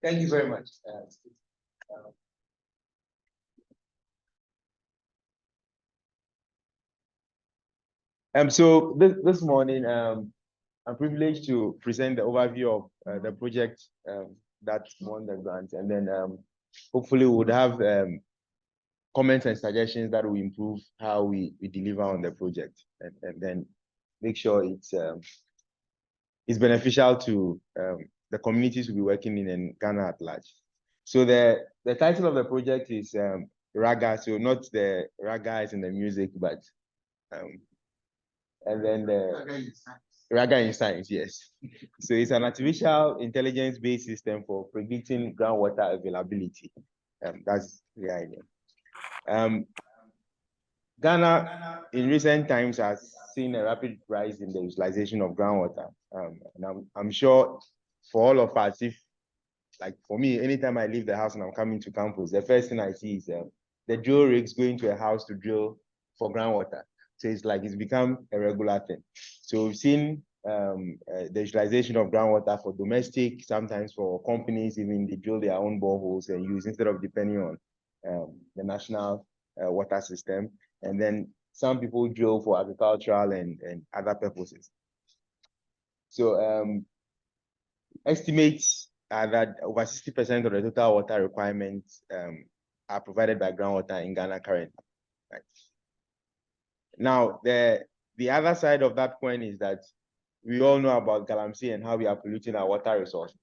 Thank you very much. So this morning, I'm privileged to present the overview of the project that won the grant, and then hopefully we would have comments and suggestions that will improve how we deliver on the project, and then make sure it's beneficial to the communities we'll be working in and Ghana at large. So the title of the project is RAGA, so not the raga is in the music, but and then the RAGA in science, yes. So it's an artificial intelligence-based system for predicting groundwater availability. That's the idea. Ghana, in recent times, has seen a rapid rise in the utilization of groundwater. And I'm sure for all of us, if, like for me, anytime I leave the house and I'm coming to campus, the first thing I see is the drill rigs going to a house to drill for groundwater. So it's like it's become a regular thing. So we've seen the utilization of groundwater for domestic, sometimes for companies, even they drill their own boreholes and use instead of depending on the national water system. And then some people drill for agricultural and other purposes. So estimates are that over 60% of the total water requirements are provided by groundwater in Ghana currently. Right. Now, the other side of that coin is that we all know about Galamsey and how we are polluting our water resources,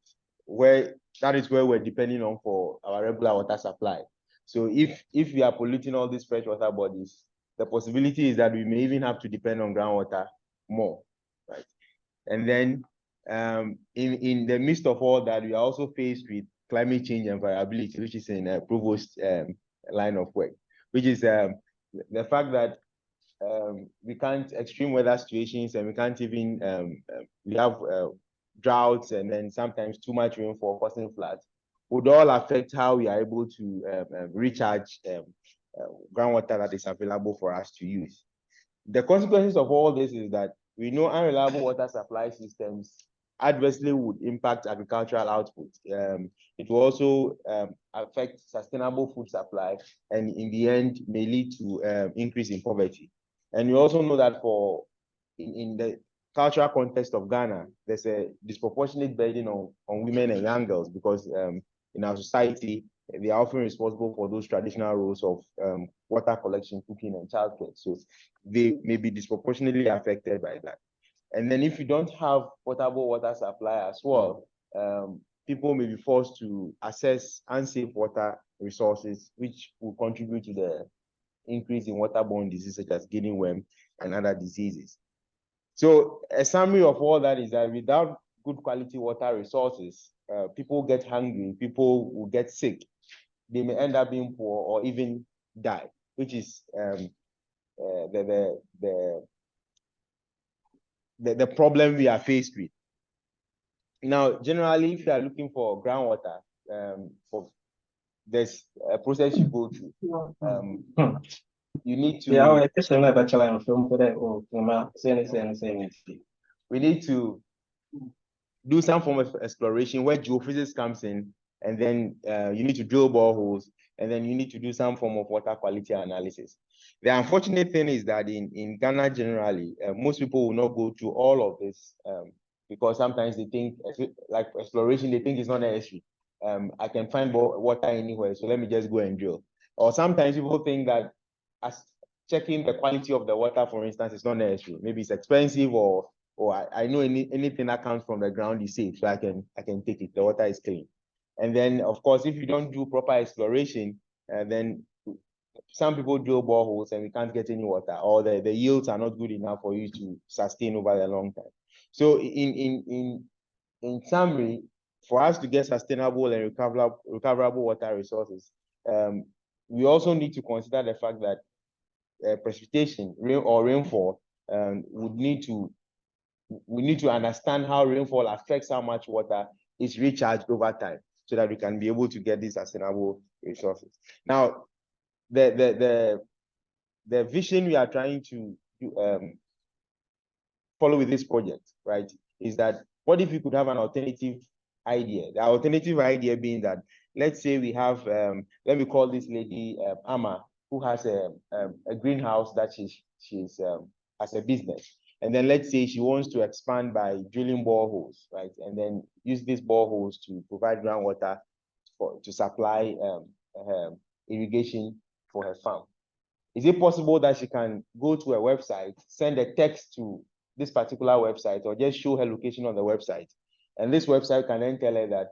where that is where we're depending on for our regular water supply. So if we are polluting all these freshwater bodies, the possibility is that we may even have to depend on groundwater more, right? And then in the midst of all that, we are also faced with climate change and variability, which is in Provost's line of work, which is the fact that we can't extreme weather situations, and we can't even we have droughts, and then sometimes too much rainfall causing floods would all affect how we are able to recharge groundwater that is available for us to use. The consequences of all this is that we know unreliable water supply systems adversely would impact agricultural output. It will also affect sustainable food supply, and in the end may lead to increase in poverty. And we also know that in the cultural context of Ghana, there's a disproportionate burden on women and young girls, because in our society, they are often responsible for those traditional roles of water collection, cooking, and childcare. So they may be disproportionately affected by that. And then if you don't have potable water supply as well, people may be forced to access unsafe water resources, which will contribute to the increase in waterborne diseases such as guinea worm and other diseases. So a summary of all that is that without good quality water resources, people get hungry, people will get sick, they may end up being poor or even die, which is the problem we are faced with. Now, generally, if you are looking for groundwater, there's a process you go through. You need to. Yeah, we need to do some form of exploration where geophysics comes in, and then you need to drill boreholes, and then you need to do some form of water quality analysis. The unfortunate thing is that in Ghana generally, most people will not go through all of this because sometimes they think, like exploration, they think it's not necessary. I can find water anywhere, so let me just go and drill. Or sometimes people think that as checking the quality of the water, for instance, is not necessary. Maybe it's expensive, or I know anything that comes from the ground is safe, so I can take it. The water is clean. And then, of course, if you don't do proper exploration, then some people drill boreholes and we can't get any water, or the yields are not good enough for you to sustain over a long time. So in summary, for us to get sustainable and recoverable water resources, we also need to consider the fact that precipitation, rainfall, we need to understand how rainfall affects how much water is recharged over time, so that we can be able to get these sustainable resources. Now, the vision we are trying to follow with this project, right, is that what if we could have an alternative idea. The alternative idea being that, let's say we have, let me call this lady Amma, who has a greenhouse that she's as a business. And then let's say she wants to expand by drilling boreholes, right? And then use these boreholes to provide groundwater to supply irrigation for her farm. Is it possible that she can go to a website, send a text to this particular website, or just show her location on the website? And this website can then tell her that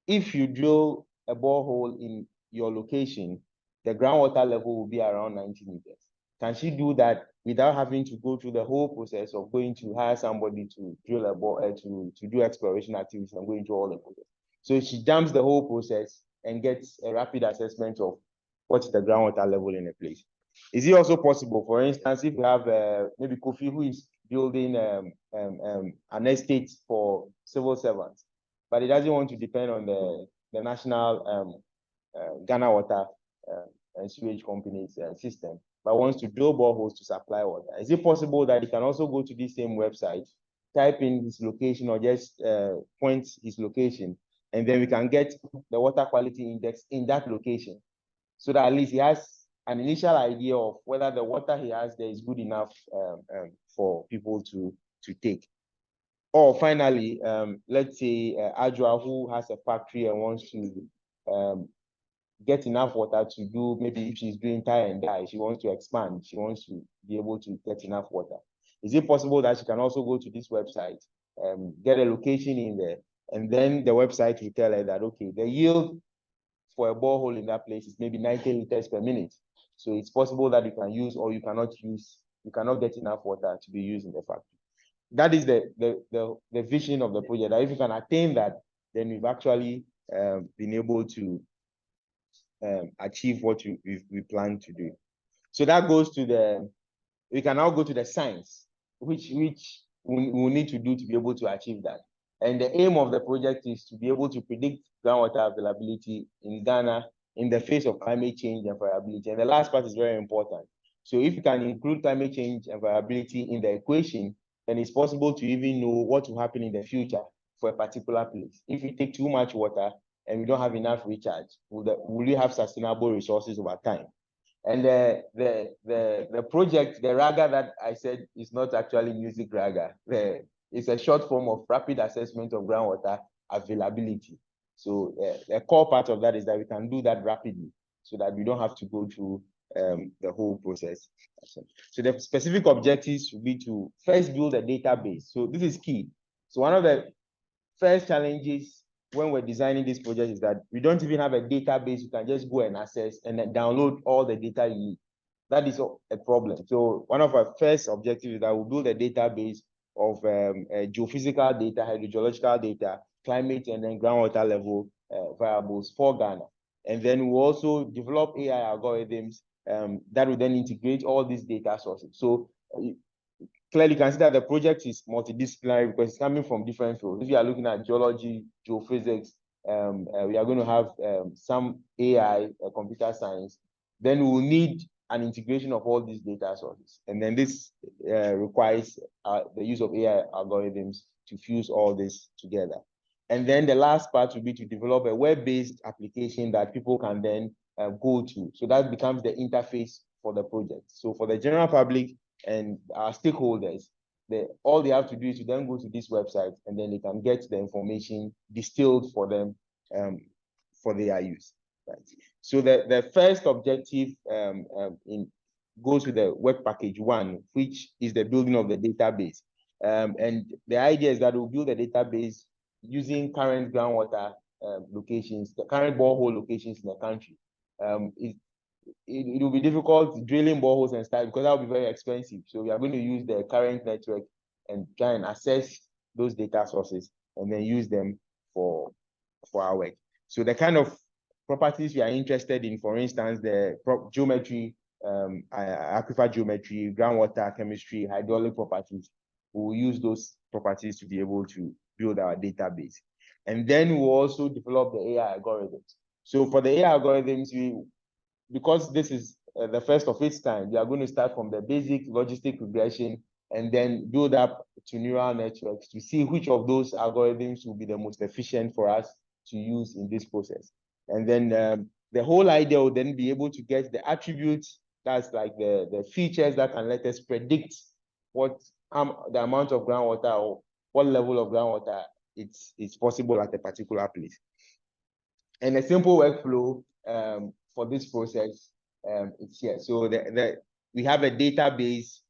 if you drill a borehole in your location, the groundwater level will be around 90 meters. Can she do that without having to go through the whole process of going to hire somebody to drill a bore, to do exploration activities and going through all the process? So she jumps the whole process and gets a rapid assessment of what's the groundwater level in a place. Is it also possible, for instance, if you have maybe Kofi who is building an estate for civil servants, but he doesn't want to depend on the national Ghana Water and Sewage Company's system, but wants to drill boreholes to supply water. Is it possible that he can also go to this same website, type in his location or just point his location, and then we can get the water quality index in that location, so that at least he has an initial idea of whether the water he has there is good enough for people to take. Or finally, let's say Adjoa, who has a factory and wants to get enough water to do, maybe if she's doing tie and dye, she wants to expand, she wants to be able to get enough water. Is it possible that she can also go to this website, get a location in there, and then the website will tell her that, okay, the yield for a borehole in that place is maybe 90 liters per minute. So it's possible that you can use or you cannot get enough water to be used in the factory. That is the vision of the project. That if you can attain that, then we've actually been able to achieve what we plan to do. So that goes to we can now go to the science, which we need to do to be able to achieve that. And the aim of the project is to be able to predict groundwater availability in Ghana in the face of climate change and variability. And the last part is very important. So if you can include climate change and variability in the equation, then it's possible to even know what will happen in the future for a particular place. If we take too much water and we don't have enough recharge, will we have sustainable resources over time? And the project, the RAGA that I said is not actually music RAGA. It's a short form of rapid assessment of groundwater availability. So the core part of that is that we can do that rapidly so that we don't have to go through the whole process. So the specific objectives will be to first build a database. So this is key. So one of the first challenges when we're designing this project is that we don't even have a database you can just go and access and then download all the data you need. That is a problem. So one of our first objectives is that we'll build a database of geophysical data, hydrogeological data, climate, and then groundwater level variables for Ghana. And then we'll also develop AI algorithms that will then integrate all these data sources. So clearly, you can see that the project is multidisciplinary because it's coming from different fields. If you are looking at geology, geophysics, we are going to have some AI, computer science. Then we will need an integration of all these data sources. And then this requires the use of AI algorithms to fuse all this together. And then the last part will be to develop a web-based application that people can then go to. So that becomes the interface for the project. So for the general public and our stakeholders, all they have to do is to then go to this website and then they can get the information distilled for them for their use. Right. So the first objective goes to the work package 1, which is the building of the database. And the idea is that we'll build a database using current groundwater locations, the current borehole locations in the country. It will be difficult drilling boreholes and stuff because that will be very expensive. So we are going to use the current network and try and access those data sources and then use them for our work. So the kind of properties we are interested in, for instance, the geometry, aquifer geometry, groundwater chemistry, hydraulic properties, we will use those properties to be able to build our database. And then we'll also develop the AI algorithms. So for the AI algorithms, because this is the first of its kind, we are going to start from the basic logistic regression and then build up to neural networks to see which of those algorithms will be the most efficient for us to use in this process. And then the whole idea will then be able to get the attributes, that's like the features that can let us predict what the amount of groundwater or what level of groundwater it's possible at a particular place. And a simple workflow for this process, it's here. So we have a database.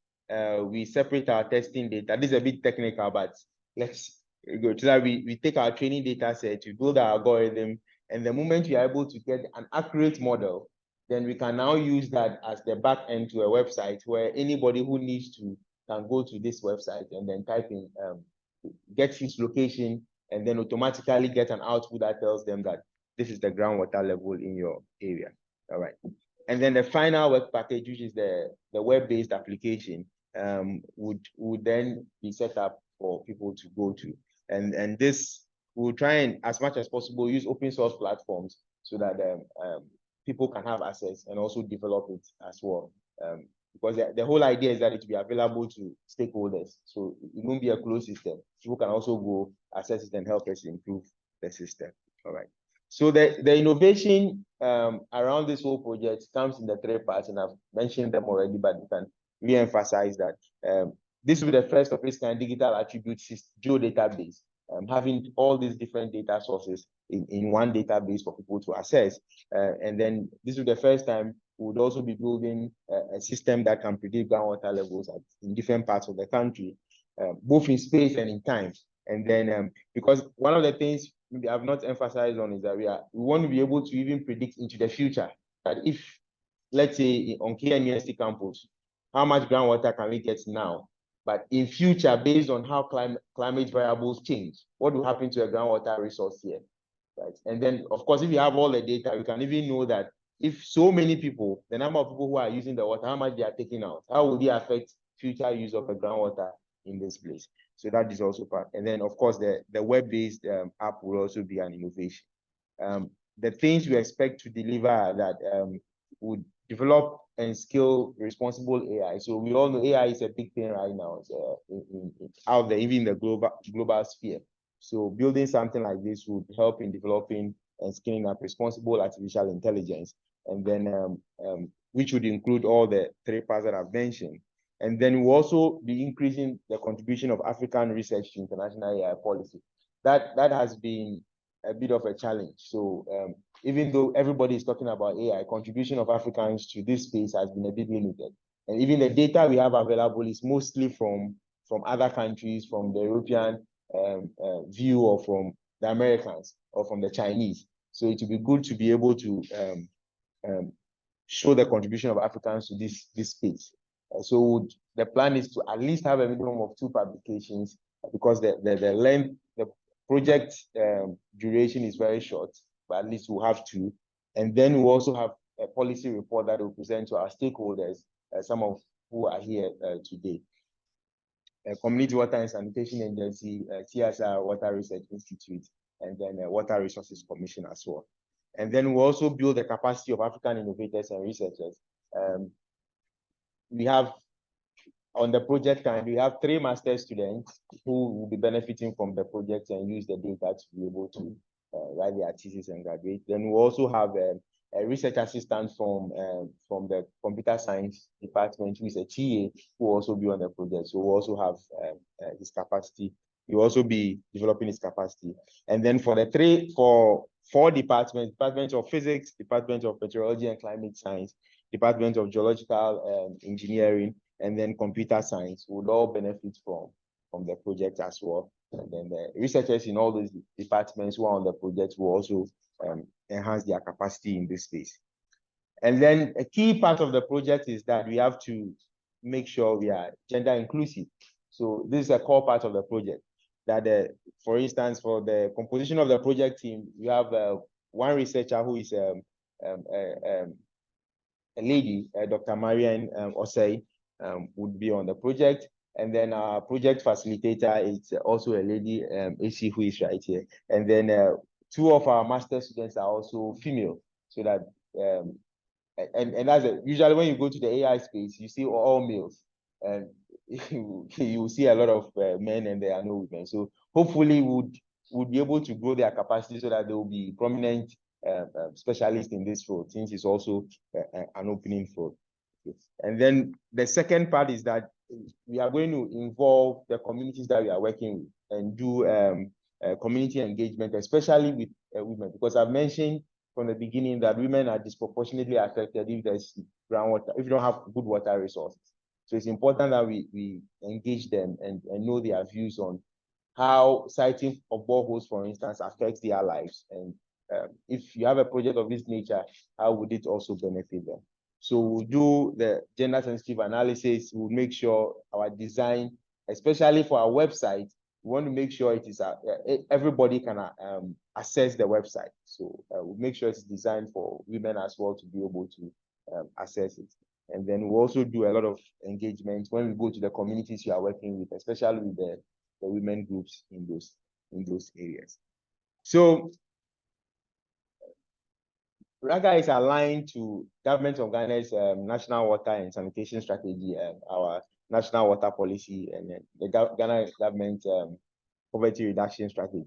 We separate our testing data. This is a bit technical, but let's go to that. We take our training data set, we build our algorithm, and the moment we are able to get an accurate model, then we can now use that as the back end to a website where anybody who needs to can go to this website and then type in, get his location, and then automatically get an output that tells them that this is the groundwater level in your area. All right. And then the final work package, which is the web-based application, would then be set up for people to go to. And this will try and, as much as possible, use open source platforms so that people can have access and also develop it as well. Because the whole idea is that it will be available to stakeholders. So it won't be a closed system. People can also go access it and help us improve the system. All right. So the innovation around this whole project comes in the three parts, and I've mentioned them already, but you can re-emphasize that this will be the first of its kind digital attribute geodatabase, having all these different data sources in one database for people to access. And then this is the first time we would also be building a system that can predict groundwater levels in different parts of the country, both in space and in time. And then because one of the things I've not emphasized on is that we want to be able to even predict into the future that if, let's say, on KN University campus, how much groundwater can we get now? But in future, based on how climate variables change, what will happen to a groundwater resource here, right? And then, of course, if you have all the data, you can even know that if so many people, the number of people who are using the water, how much they are taking out, how will they affect future use of the groundwater in this place? So that is also part. And then, of course, the web-based app will also be an innovation. The things we expect to deliver that would develop and scale responsible AI. So we all know AI is a big thing right now. It's out there, even in the global sphere. So building something like this would help in developing and scaling up responsible artificial intelligence, and then which would include all the three parts that I've mentioned. And then we'll also be increasing the contribution of African research to international AI policy. That has been a bit of a challenge. So even though everybody is talking about AI, contribution of Africans to this space has been a bit limited. And even the data we have available is mostly from other countries, from the European view, or from the Americans, or from the Chinese. So it would be good to be able to show the contribution of Africans to this space. So the plan is to at least have a minimum of 2 publications, because the length, the project duration is very short, but at least we'll have 2. And then we'll also have a policy report that we'll present to our stakeholders, some of who are here today. Community Water and Sanitation Agency, CSR Water Research Institute, and then Water Resources Commission as well. And then we'll also build the capacity of African innovators and researchers. We have, on the project end, we have 3 master's students who will be benefiting from the project and use the data to be able to write their thesis and graduate. Then we also have a research assistant from the computer science department, who is a TA, who will also be on the project. So we'll also have his capacity. He will also be developing his capacity. And then for the 4 departments, Department of Physics, Department of Meteorology and Climate Science, Department of Geological Engineering, and then Computer Science would all benefit from the project as well. And then the researchers in all those departments who are on the project will also enhance their capacity in this space. And then a key part of the project is that we have to make sure we are gender inclusive. So this is a core part of the project. That, for instance, for the composition of the project team, we have one researcher who is a lady, Dr. Marianne Osei, would be on the project. And then our project facilitator is also a lady, AC, who is right here. And then 2 of our master students are also female. So that, and that's usually when you go to the AI space, you see all males. And you will see a lot of men and there are no women. So hopefully would be able to grow their capacity so that they will be prominent specialists in this field, since it's also an opening field. And then the second part is that we are going to involve the communities that we are working with and do community engagement, especially with women, because I've mentioned from the beginning that women are disproportionately affected if there's groundwater, if you don't have good water resources. So it's important that we engage them and know their views on how siting of boreholes, for instance, affects their lives. And if you have a project of this nature, how would it also benefit them? So we'll do the gender sensitive analysis. We'll make sure our design, especially for our website, we want to make sure it is everybody can access the website. So we'll make sure it's designed for women as well to be able to access it. And then we'll also do a lot of engagement when we go to the communities you are working with, especially with the women groups in those areas. So RAGA is aligned to Government of Ghana's National Water and Sanitation Strategy, our national water policy, and the Ghana government poverty reduction strategy.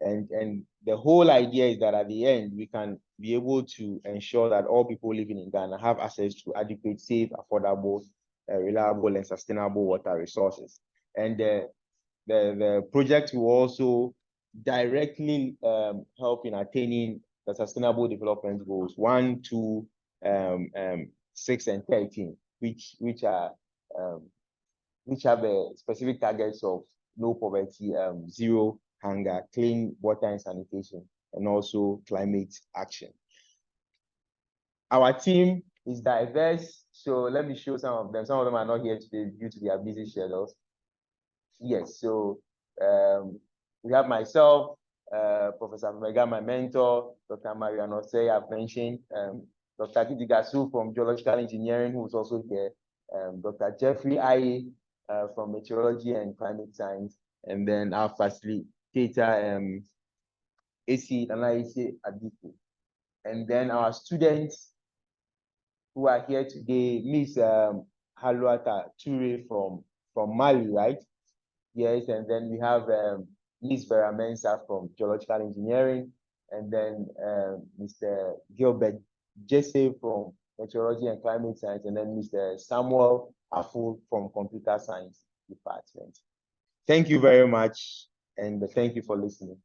And the whole idea is that at the end, we can be able to ensure that all people living in Ghana have access to adequate, safe, affordable, reliable, and sustainable water resources. And the project will also directly help in attaining the Sustainable Development Goals 1, 2, 6, and 13, which have specific targets of no poverty, zero hunger, clean water and sanitation, and also climate action. Our team is diverse, so let me show some of them. Some of them are not here today due to their busy schedules. Yes, so we have myself, Professor Mega, my mentor, Dr. Mariano Say, I've mentioned, Dr. Didigasu from Geological Engineering, who is also here, Dr. Jeffrey Aye from Meteorology and Climate Science, and then our facilitator, AC Nanaise Adiku. And then our students who are here today, Miss Haluata Ture from Mali, right? Yes, and then we have Ms. Vera Mensah from Geological Engineering, and then Mr. Gilbert Jesse from Meteorology and Climate Science, and then Mr. Samuel Afu from Computer Science Department. Thank you very much, and thank you for listening.